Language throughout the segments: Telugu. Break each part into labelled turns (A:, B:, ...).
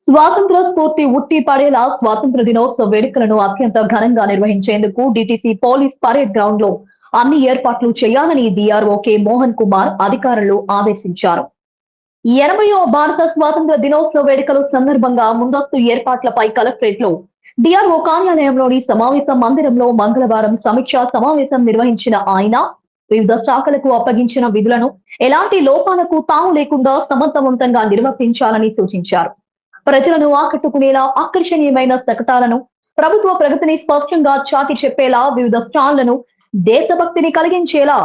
A: స్వాతంత్ర స్ఫూర్తి ఉట్టి పడేలా స్వాతంత్ర దినోత్సవ వేడుకలను అత్యంత ఘనంగా నిర్వహించేందుకు డిటిసి పోలీస్ పరేడ్ గ్రౌండ్ లో అన్ని ఏర్పాట్లు చేయాలని డిఆర్ఓ కె మోహన్ కుమార్ అధికారులు ఆదేశించారు. 80వ భారత స్వాతంత్ర దినోత్సవ వేడుకల సందర్భంగా ముందస్తు ఏర్పాట్లపై కలెక్టరేట్ లో డిఆర్ఓ కార్యాలయంలోని సమావేశ మందిరంలో మంగళవారం సమీక్షా సమావేశం నిర్వహించిన ఆయన వివిధ శాఖలకు అప్పగించిన విధులను ఎలాంటి లోపాలకు తాము లేకుండా సమర్థవంతంగా నిర్వర్తించాలని సూచించారు. ప్రజలను ఆకట్టుకునేలా ఆకర్షణీయమైన శకటాలను, ప్రభుత్వ ప్రగతిని స్పష్టంగా చాటి చెప్పేలా వివిధ స్టాళ్లను, దేశభక్తిని కలిగించేలా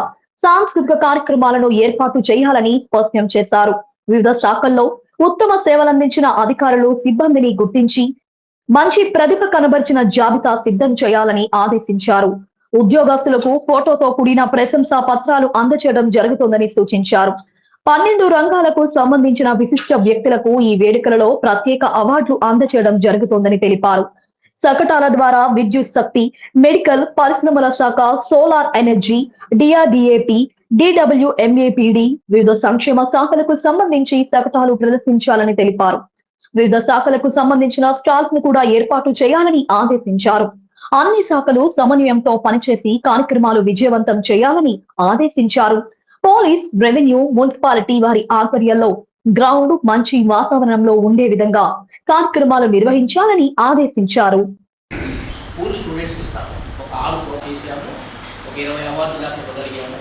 A: సాంస్కృతిక కార్యక్రమాలను ఏర్పాటు చేయాలని స్పష్టం చేశారు. వివిధ శాఖల్లో ఉత్తమ సేవలందించిన అధికారులు, సిబ్బందిని గుర్తించి మంచి ప్రతిభ కనబరిచిన జాబితా సిద్ధం చేయాలని ఆదేశించారు. ఉద్యోగస్తులకు ఫోటోతో కూడిన ప్రశంసా పత్రాలు అందజేయడం జరుగుతుందని సూచించారు. 12 రంగాలకు సంబంధించిన విశిష్ట వ్యక్తులకు ఈ వేడుకలలో ప్రత్యేక అవార్డులు అందజేయడం జరుగుతుందని తెలిపారు. శకటాల ద్వారా విద్యుత్ శక్తి, మెడికల్, పరిశ్రమల శాఖ, సోలార్ ఎనర్జీ, డిఆర్డిఏపి, డిడబ్ల్యూఎంఏపిడి, వివిధ సంక్షేమ శాఖలకు సంబంధించి శకటాలు ప్రదర్శించాలని తెలిపారు. వివిధ శాఖలకు సంబంధించిన స్టాల్స్ ను కూడా ఏర్పాటు చేయాలని ఆదేశించారు. అన్ని శాఖలు సమన్వయంతో పనిచేసి కార్యక్రమాలు విజయవంతం చేయాలని ఆదేశించారు. పోలీస్, రెవెన్యూ, మున్సిపాలిటీ వారి ఆధ్వర్యంలో గ్రౌండ్ మంచి వాతావరణంలో ఉండే విధంగా కార్యక్రమాలు నిర్వహించాలని ఆదేశించారు.
B: స్కూల్ స్టూడెంట్స్ ఇస్తాము. ఒక 6 చేసాము, ఒక 20 అవార్డు దాకా ఇవ్వగలిగాము.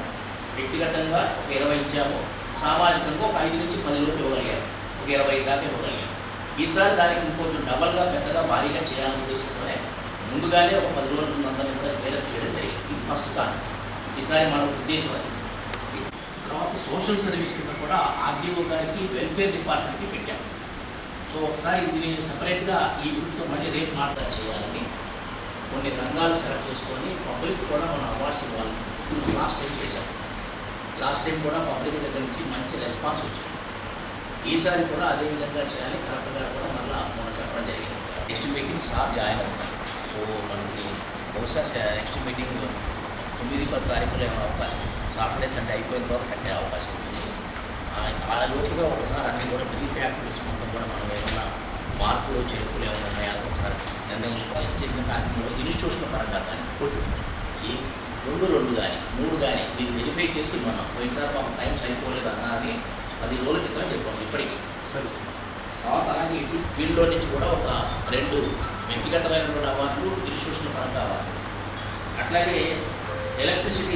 B: వ్యక్తిగతంగా ఒక 20 ఇచ్చాము. సామాజికంగా ఒక 5 నుంచి 10 లోపు ఇవ్వగలిగాము. ఒక 20 దాకా ఇవ్వగలిగాము. ఈసారి దానికి ఇంకొంచెం డబల్గా, పెద్దగా, భారీగా చేయాలనే ఉద్దేశంతోనే ముందుగానే ఒక 10 రోజుల ముందు అందరినీ కూడా జైలప్ చేయడం జరిగింది. ఇది ఫస్ట్ కాన్సెప్ట్. ఈసారి మన ఉద్దేశం అది. తర్వాత సోషల్ సర్వీస్ కింద కూడా ఆర్డీఓ గారికి, వెల్ఫేర్ డిపార్ట్మెంట్కి పెట్టాం. సో ఒకసారి ఇది నేను సపరేట్గా ఈ గ్రూప్తో మళ్ళీ రేపు మాట్లాడ చేయాలని కొన్ని రంగాలు సెలెక్ట్ చేసుకొని పబ్లిక్ కూడా మనం అవార్డ్స్ ఇవ్వాలి. లాస్ట్ టైం చేశాం. లాస్ట్ టైం కూడా పబ్లిక్ దగ్గర నుంచి మంచి రెస్పాన్స్ వచ్చింది. ఈసారి కూడా అదే విధంగా చేయాలి. కలెక్టర్ గారు కూడా మళ్ళీ మొన్న చెప్పడం జరిగింది. నెక్స్ట్ మీటింగ్ సార్ జాయిన్ అవుతాం. సో మనకి బహుశా నెక్స్ట్ మీటింగ్ 9-10 తారీఖులో ఏమైనా అవకాశం, సాటర్డే సండే అయిపోయిన తర్వాత కట్టే అవకాశం ఉంటుంది. ఆ లోపుగా ఒకసారి అన్నీ కూడా బ్రీఫ్ యాక్టివిటీస్ మొత్తం కూడా మనం ఏమన్నా మార్పులు, చేర్పులు ఏమైనా ఉన్నాయో ఒకసారి నిర్ణయించుకోవాలి. చేసిన కార్యక్రమంలో ఇన్స్టిట్యూషన్ పరంగా కానీ ఈ 2 కానీ 3 కానీ మీరు వెరిఫై చేసి మనం పోయినసారి మాకు టైం సరిపోలేదు అన్నారని 10 రోజుల క్రితం చెప్పాము. ఇప్పటికీ సరే. తర్వాత అలాగే ఇటు ఫీల్డ్లో నుంచి కూడా ఒక 2 వ్యక్తిగతమైనటువంటి అవార్డులు, ఇన్స్టిట్యూషన్ పరంగా అవార్డు, అట్లాగే ఎలక్ట్రిసిటీ